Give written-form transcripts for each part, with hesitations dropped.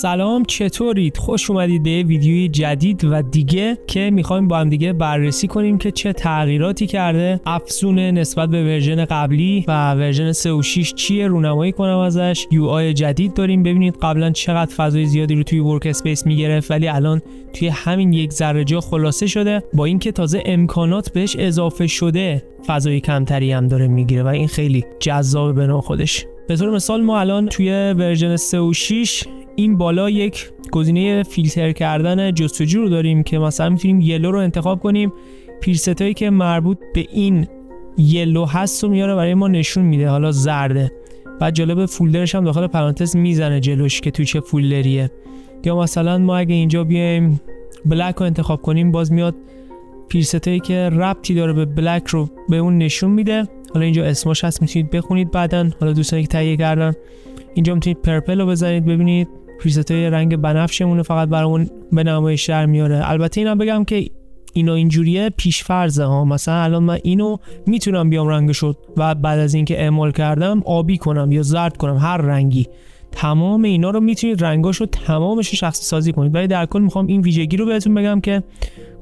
سلام، چطورید؟ خوش اومدید به ویدیوی جدید و دیگه که میخوایم با هم دیگه بررسی کنیم که چه تغییراتی کرده افزون نسبت به ورژن قبلی و ورژن 3.6 چیه، رونمایی کنم ازش. UI جدید داریم. ببینید قبلا چقدر فضای زیادی رو توی ورک اسپیس میگرفت ولی الان توی همین یک ذره جا خلاصه شده، با اینکه تازه امکانات بهش اضافه شده فضای کمتری هم داره میگیره و این خیلی جذابه به نوع خودش. به طور مثال ما الان توی ورژن 3.6 این بالا یک گزینه فیلتر کردن جستجو رو داریم که مثلا میتونیم یلو رو انتخاب کنیم، پریست هایی که مربوط به این یلو هست رو میاره برای ما نشون میده، حالا زرده. بعد جالب فولدرش هم داخل پرانتز میزنه جلوش که توی چه فولدریه. یا مثلا ما اگه اینجا بیایم بلک رو انتخاب کنیم، باز میاد پریست هایی که ربطی داره به بلک رو به اون نشون میده. حالا اینجا اسمش هست، میتونید بخونید بعدن، حالا دوستانی که تهیه کردن. اینجا میتونید پرپل رو بزنید، ببینید پریستای رنگ بنفشمونه فقط برامون به نمایش در میاره. البته اینا بگم که اینا اینجوریه پیش‌فرضه ها. مثلا الان من اینو میتونم بیام رنگشو و بعد از اینکه اعمال کردم آبی کنم یا زرد کنم، هر رنگی. تمام اینا رو میتونید رنگاشو تمامش رو شخصی سازی کنید. ولی در کل میخوام این ویژگی رو بهتون بگم که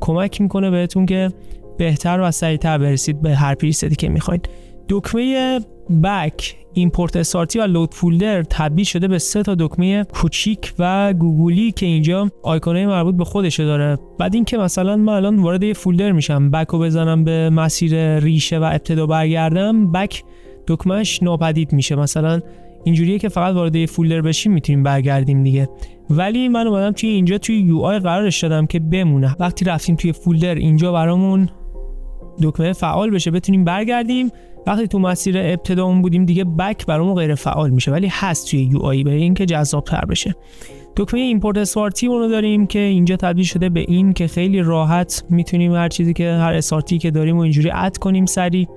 کمک میکنه بهتون که بهتر و سریعتر برسید به هر پریستی که میخواید. دکمه بک، ایمپورت استارتی و لود فولدر تبدیل شده به 3 تا دکمه کوچیک و گوگلی که اینجا آیکونای مربوط به خودشه داره. بعد اینکه مثلا من الان وارد یه فولدر میشم، بک رو بزنم به مسیر ریشه و ابتدا برگردم، بک دکمهش ناپدید میشه. مثلا اینجوریه که فقط وارد یه فولدر بشیم میتونیم برگردیم دیگه. ولی من اومدم توی اینجا توی UI قرارش دادم که بمونه. وقتی رفتیم توی فولدر اینجا برامون دکمه فعال بشه بتونیم برگردیم. وقتی تو مسیر ابتدامون بودیم دیگه بک برامون غیر فعال میشه، ولی هست توی UI برای اینکه جذاب‌تر بشه. دکمه ایمپورت استارتی رو داریم که اینجا تبدیل شده به این که خیلی راحت میتونیم هر چیزی که هر استارتی که داریم و اینجوری اد کنیم، سری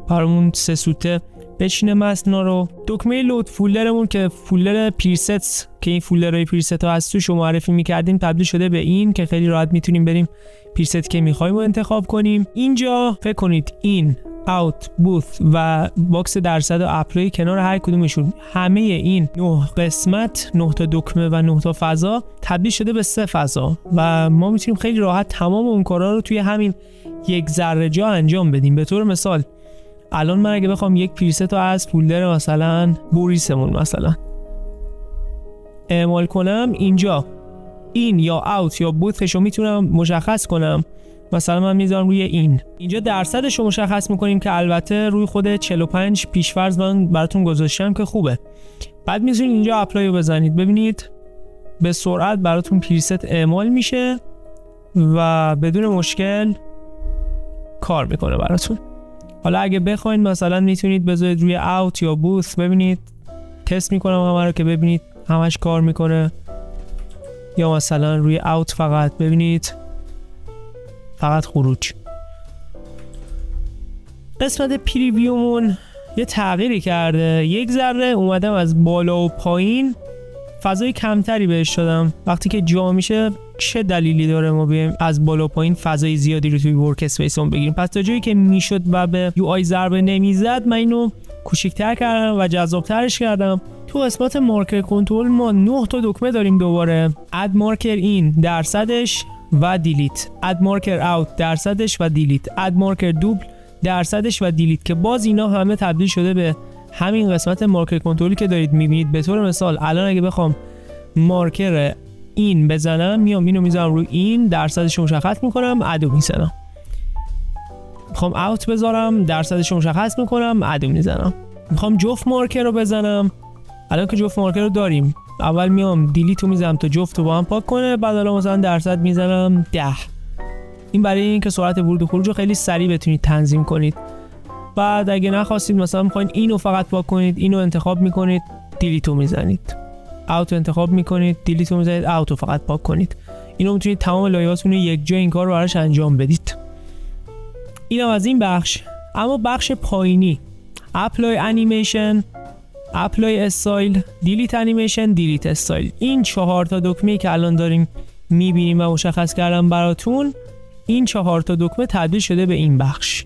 برامون 3 سوته بچینه متنا رو. دکمه لود فولدرمون که فولدر پریست که این فولدرهای پریست ها هست توش معرفی میکردیم تبدیل شده به این که خیلی راحت میتونیم بریم پریست که میخوایم رو انتخاب کنیم. اینجا فکر کنید این اوت بوث و باکس درصد و اپلای کنار هر کدومشون، همه این 9 قسمت، 9 تا دکمه و 9 تا فضا تبدیل شده به 3 فضا و ما میتونیم خیلی راحت تمام اون کارا رو توی همین یک ذره جا انجام بدیم. به طور مثال الان من اگه بخوام یک پریست رو از فولدر مثلا بوریسمون مثلا اعمال کنم، اینجا این یا اوت یا بوثش رو میتونم مشخص کنم. مثلا من میذارم روی این، اینجا درصدش رو مشخص میکنیم که البته روی خود 45 پیش‌فرض من براتون گذاشتم که خوبه. بعد میتونید اینجا اپلای رو بزنید، ببینید به سرعت براتون پریست اعمال میشه و بدون مشکل کار میکنه براتون. حالا اگه بخواید مثلا میتونید بذارید روی اوت یا بوث، ببینید تست میکنم همه رو که ببینید همش کار میکنه. یا مثلا روی اوت فقط ببینید فقط خروج. قسمت پریویومون یه تغییری کرده، یک ذره اومدم از بالا و پایین فضای کمتری بهش دادم. وقتی که جا میشه چه دلیلی داره ما بیایم از بالا و پایین فضای زیادی رو توی ورک اسپیسمون بگیریم؟ پس تا جایی که میشد و به UI ضربه نمیزد من اینو کوچیک‌تر کردم و جذاب‌ترش کردم. تو قسمت مارکر کنترل ما 9 تا دکمه داریم دوباره، اد مارکر این درصدش و دیلیت، اد مارکر اوت درصدش و دیلیت، اد مارکر دوبل درصدش و دیلیت، که باز اینا همه تبدیل شده به همین قسمت مارکر کنترلی که دارید میبینید. به طور مثال الان اگه بخوام مارکر این بزنم، میام اینو میذارم روی این، درصدش رو مشخص میکنم، ادو میزنم. میخوام اوت بذارم، درصدش رو مشخص میکنم، ادو میزنم. میخوام جفت مارکر رو بزنم، الان که جفت مارکر رو داریم اول میام دیلیت رو میزنم تا جفت رو با هم پاک کنه، بعد الان مثلا درصد میزنم 10. این برای اینکه سرعت ورود و خروج رو خیلی سریع بتونید تنظیم کنید. بعد اگه نخواستید مثلا میخواین اینو فقط پاک کنید، اینو انتخاب میکنید، دیلیت رو میزنید، اوت رو انتخاب میکنید، دیلیت رو میزنید، اوت رو فقط پاک کنید. اینو میتونید تمام لایه‌هاتون رو یک جا این کار رو براش انجام بدید. اینم از این بخش. اما بخش پایینی، اپلای انیمیشن، اپلای استایل، دیلیت انیمیشن، دیلیت استایل، این 4 تا دکمه‌ای که الان داریم میبینیم و مشخص کردم براتون، این 4 تا دکمه تبدیل شده به این بخش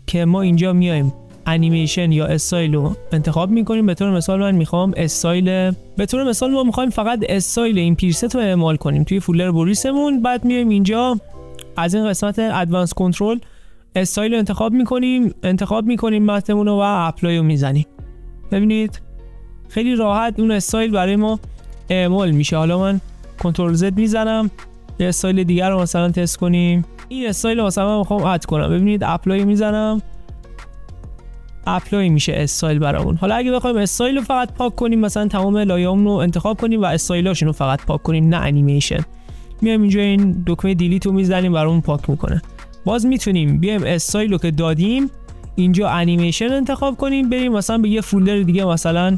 که ما اینجا میایم انیمیشن یا استایل رو انتخاب میکنیم. به طور مثال من میخوام ما میخوایم فقط استایل این پریست رو اعمال کنیم توی فولدر بوریسمون. بعد میایم اینجا از این قسمت ادوانس کنترل استایل رو انتخاب میکنیم متنمون رو و اپلای رو میزنیم. ببینید خیلی راحت اون استایل برای ما اعمال میشه. حالا من کنترل زد میزنم یه استایل دیگر رو مثلا تست کنیم. این استایل رو مثلا من میخوام اد کنم. ببینید اپلای میزنم، اپلای میشه استایل برامون. حالا اگه بخوایم استایل رو فقط پاک کنیم، مثلا تمام لایه‌هامون رو انتخاب کنیم و استایلاشون رو فقط پاک کنیم، نه انیمیشن، میایم اینجا این دکمه دیلیت رو میزنیم برامون پاک میکنه. باز میتونیم بیایم استایل رو که دادیم اینجا انیمیشن انتخاب کنیم، بریم مثلا به یه فولدر دیگه، مثلا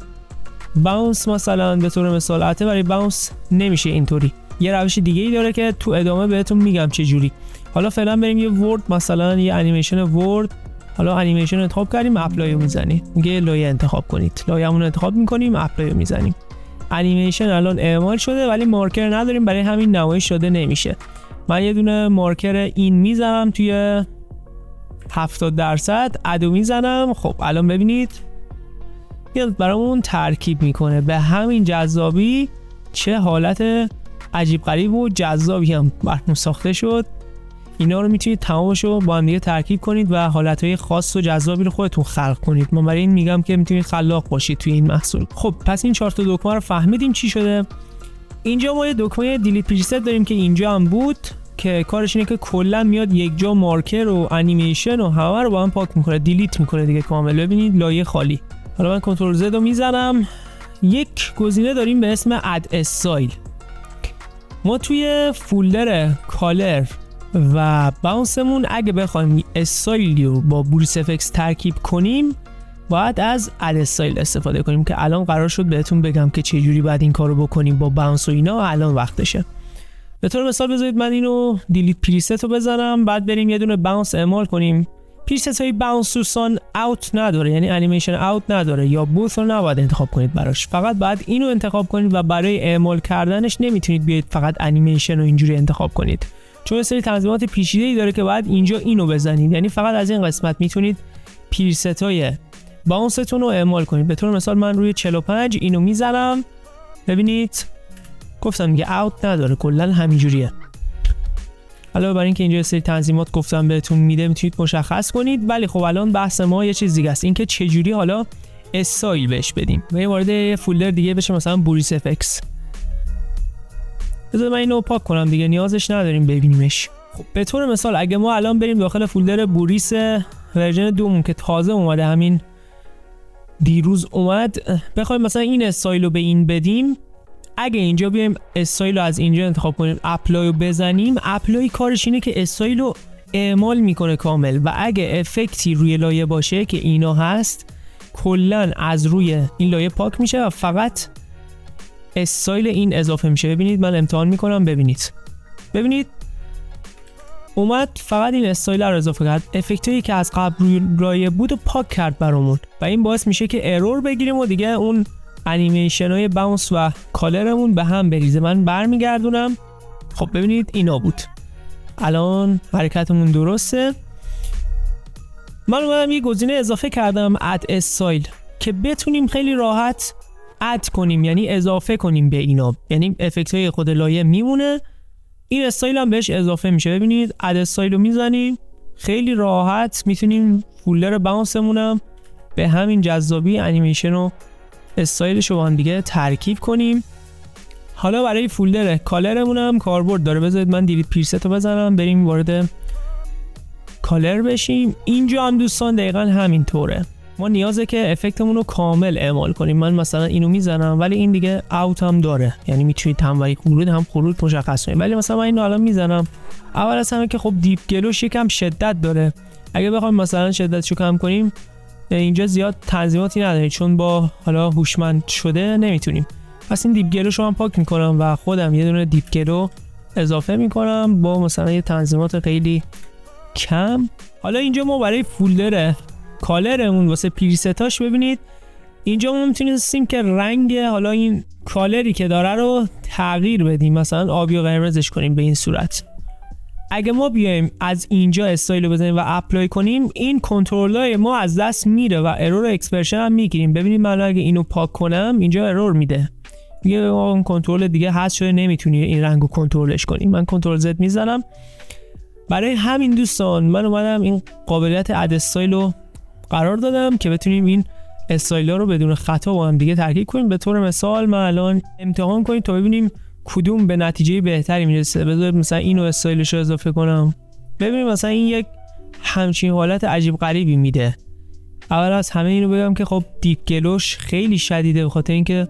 باونس مثلا به طور مثال. البته برای باونس نمیشه اینطوری، یه روش دیگه ای داره که تو ادامه بهتون میگم چه جوری. حالا فعلا بریم یه ورد، مثلا یه انیمیشن ورد. حالا انیمیشن انتخاب کردیم، اپلای رو میزنیم. میگه لایه انتخاب کنید، لایه‌مون رو انتخاب میکنیم، اپلای رو میزنیم. انیمیشن الان اعمال شده ولی مارکر نداریم، برای همین نمایش شده نمیشه. من یه دونه مارکر این میزنم توی 70%، ادو میزنم. خب الان ببینید میاد برامون ترکیب میکنه به همین جذابی. چه حالت عجیب غریب و جذابی هم برامون ساخته شد. اینا رو میتونید تمامشو با هم دیگه ترکیب کنید و حالتهای خاص و جذابی رو خودتون خلق کنید. من برای این میگم که میتونید خلاق باشید توی این محصول. خب پس این 4 تا دکمه رو فهمیدیم چی شده. اینجا ما یه دکمه دیلیت پریست داریم که اینجا هم بود که کارش اینه که کلا میاد یک جا مارکر و انیمیشن و همه رو با هم پاک میکنه، دیلیت میکنه دیگه کامل. ببینید لایه خالی. حالا من کنترل زد رو میزنم. یک گزینه داریم به اسم اد استایل. ما توی فولدر کالر و باونسمون اگه بخوایم استایلی رو با بوریس افکس ترکیب کنیم باید از اد استایل استفاده کنیم که الان قرار شد بهتون بگم که چه جوری باید این کارو بکنیم با باونس و اینا. الان وقتشه. به طور مثال بذارید من اینو دیلیت پریست رو بزنم، بعد بریم یه دونه باونس اعمال کنیم. پریست های باونس تو سان اوت نداره، یعنی انیمیشن اوت نداره یا بوث رو نباید انتخاب کنید براش، فقط باید اینو انتخاب کنید و برای اعمال کردنش نمیتونید بیاید فقط انیمیشن رو اینجوری انتخاب کنید، چون یه سری تنظیمات پیچیده‌ای داره که باید اینجا اینو بزنید. یعنی فقط از این قسمت میتونید پریست های باونستون رو اعمال کنید. به طور مثال من روی 45 اینو میزنم. ببینید گفتم دیگه اوت نداره، کلا همینجوریه. حالا برای اینکه اینجا یه سری تنظیمات گفتم بهتون میده میتونید مشخص کنید. ولی خب الان بحث ما یه چیز دیگه است، این که چه جوری حالا استایل بهش بدیم. بریم وارد یه فولدر دیگه بشه، مثلا بوریس افکس. بذار من اینو پاک کنم دیگه، نیازش نداریم ببینیمش. خب به طور مثال اگه ما الان بریم داخل فولدر بوریس ورژن 2 که تازه اومده، همین دیروز اومد، بخوایم مثلا این استایل رو به این بدیم، اگه اینجا بیایم استایل رو از اینجا انتخاب کنیم، اپلای رو بزنیم، اپلای کارش اینه که استایل رو اعمال میکنه کامل و اگه افکتی روی لایه باشه که اینا هست، کلا از روی این لایه پاک میشه و فقط استایل این اضافه میشه. ببینید من امتحان میکنم، ببینید اومد فقط این استایل رو اضافه کرد، افکتایی که از قبل روی لایه بود و پاک کرد برامون و این باعث میشه که ارور بگیریم و دیگه اون انیمیشن های باونس و کالرمون به هم بریزه. من برمیگردونم. خب ببینید اینا بود. الان حرکتمون درسته. من اومدم یه گزینه اضافه کردم، اد استایل، که بتونیم خیلی راحت اد کنیم، یعنی اضافه کنیم به اینا، یعنی افکت های خود لایه میمونه، این استایل هم بهش اضافه میشه. ببینید اد استایل رو میزنیم، خیلی راحت میتونیم فولدر باونسمونم به همین جذابی انیمیشن و استایلش رو با هم دیگه ترکیب کنیم. حالا برای فولدر کالرمون هم کاربرد داره. بذارید من دیلیت پریست رو بزنم، بریم وارد کالر بشیم. اینجا هم دوستان دقیقاً همین طوره. ما نیازه که افکتمون رو کامل اعمال کنیم. من مثلا اینو میزنم ولی این دیگه اوت هم داره، یعنی میتونید هم وری ورود هم خروج مشخص کنید. ولی مثلا من اینو الان میزنم، اول از همه که خب دیپ گلوش یکم شدت داره. اگه بخوایم مثلا شدتشو کم کنیم، اینجا زیاد تنظیماتی نداره چون با حالا هوشمند شده نمیتونیم. پس این دیپ گلوش رو من پاک میکنم و خودم یه دونه دیپ گلو اضافه میکنم با مثلا یه تنظیمات خیلی کم. حالا اینجا ما برای فولدر کالرمون واسه پریستاش ببینید اینجا ما میتونیم که رنگ حالا این کالری که داره رو تغییر بدیم، مثلا آبی و قرمزش کنیم به این صورت. اگه ما بیایم از اینجا استایل رو بزنیم و اپلای کنیم، این کنترلای ما از دست میره و ارور اکسپرشن هم میگیریم. ببینید من اگه اینو پاک کنم اینجا ارور میده، میگه اون کنترل دیگه هست شده نمیتونی این رنگو کنترلش کنی. من کنترل زد میزنم. برای همین دوستان من اومدم این قابلیت اد استایل رو قرار دادم که بتونیم این استایل‌ها رو بدون خطا با هم دیگه ترکیب کنیم. به طور مثال من الان امتحان کنیم تا ببینیم کدوم به نتیجه بهتری میرسه. بذار مثلا اینو استایلش رو اضافه کنم، ببینیم مثلا این یک همچین حالت عجیب غریبی میده. اول از همه اینو بگم که خب دیپ گلوش خیلی شدیده، به خاطر اینکه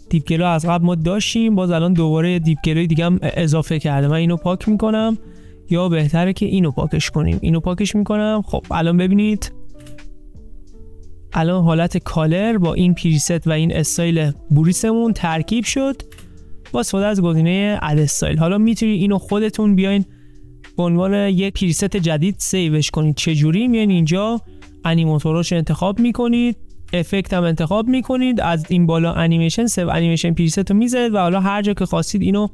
دیپ گلو از قبل ما داشتیم، باز الان دوباره دیپ گلوی دیگه هم اضافه کرده. من اینو پاک میکنم، یا بهتره که اینو پاکش کنیم. اینو پاکش میکنم. خب الان ببینید الان حالت کالر با این پریست و این استایل بوریسمون ترکیب شد با استفاده از گزینه اد استایل. حالا میتونید اینو خودتون بیاین به عنوان یک پریست جدید سیوش کنید. چجوری؟ میاین اینجا انیماتوراش انتخاب میکنید، افکت هم انتخاب میکنید، از این بالا انیمیشن سیو انیمیشن پریست رو میذارید و حالا هر جا که خواستید اینو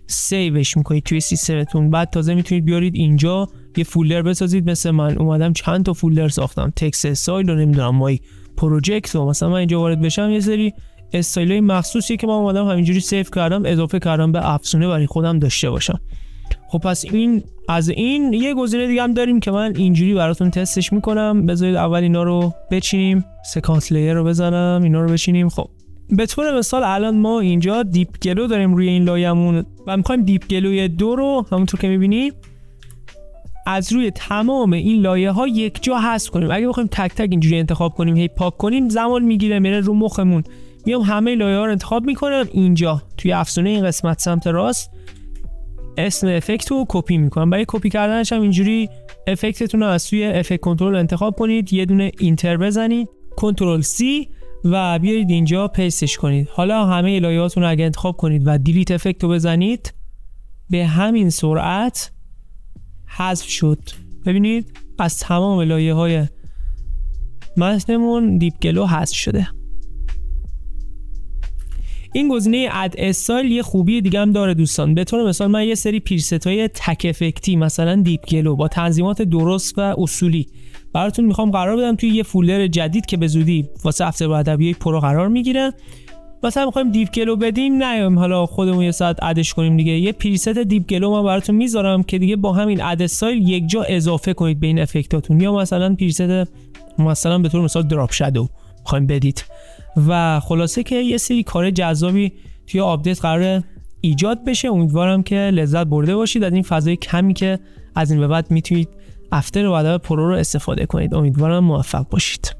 سیوش میکنید توی سیستمتون. بعد تازه میتونید بیارید اینجا یه فولدر بسازید. مثل من اومدم چند تا فولدر ساختم، تکست استایل و نمیدونم مای پروژکت، و مثلا من اینجا وارد بشم یه سری استایلای مخصوصی که من اومدم همینجوری سیو کردم اضافه کردم به افزونه برای خودم داشته باشم. خب پس این از این یه گزینه دیگه هم داریم که من اینجوری براتون تستش میکنم. بذارید اول اینا رو بچینیم، سکانس لیر رو بزنم، اینا رو بچینیم. خب به طور مثال الان ما اینجا دیپ گلو داریم روی این لایه‌مون و می‌خوایم دیپ گلوی 2 رو همونطور که می‌بینید از روی تمام این لایه‌ها یک جا حذف کنیم. اگه بخوایم تک تک اینجوری انتخاب کنیم هی پاک کنیم زمان میگیره، میره رو مخمون. میام همه لایه‌ها رو انتخاب میکنم، اینجا توی افزونه این قسمت سمت راست اسم افکت رو کپی میکنم. برای کپی کردنش هم اینجوری افکتتون رو از توی افکت کنترل انتخاب کنید، یه دونه اینتر بزنید، کنترل سی و بیایید اینجا پیستش کنید. حالا همه لایه‌هاتون رو اگه انتخاب کنید و دیلیت افکت رو بزنید به همین سرعت حذف شد. ببینید از تمام لایه‌های متنمون دیپ گلو حذف شده. این گزینه اد استایل یه خوبی دیگه هم داره دوستان. به طور مثال من یه سری پریست‌های تک افکتی مثلا دیپ گلو با تنظیمات درست و اصولی براتون میخوام قرار بدم توی یه فولدر جدید که به زودی واسه افتر ادبیات پرو قرار میگیره. مثلا میخوایم دیپ گلو بدیم، نیایم حالا خودمون یه ساعت ادش کنیم دیگه. یه پریست دیپ گلو من براتون میذارم که دیگه با همین اد استایل یک جا اضافه کنید به این افکتاتون. یا مثلا پریست مثلا به طور مثال دراپ شادو میخوایم بدید و خلاصه که یه سری کار جذابی توی آپدیت قراره ایجاد بشه. امیدوارم که لذت برده باشید از این فضای کمی که از این به بعد میتونید افتر ادبیات پرو رو استفاده کنید. امیدوارم موفق باشید.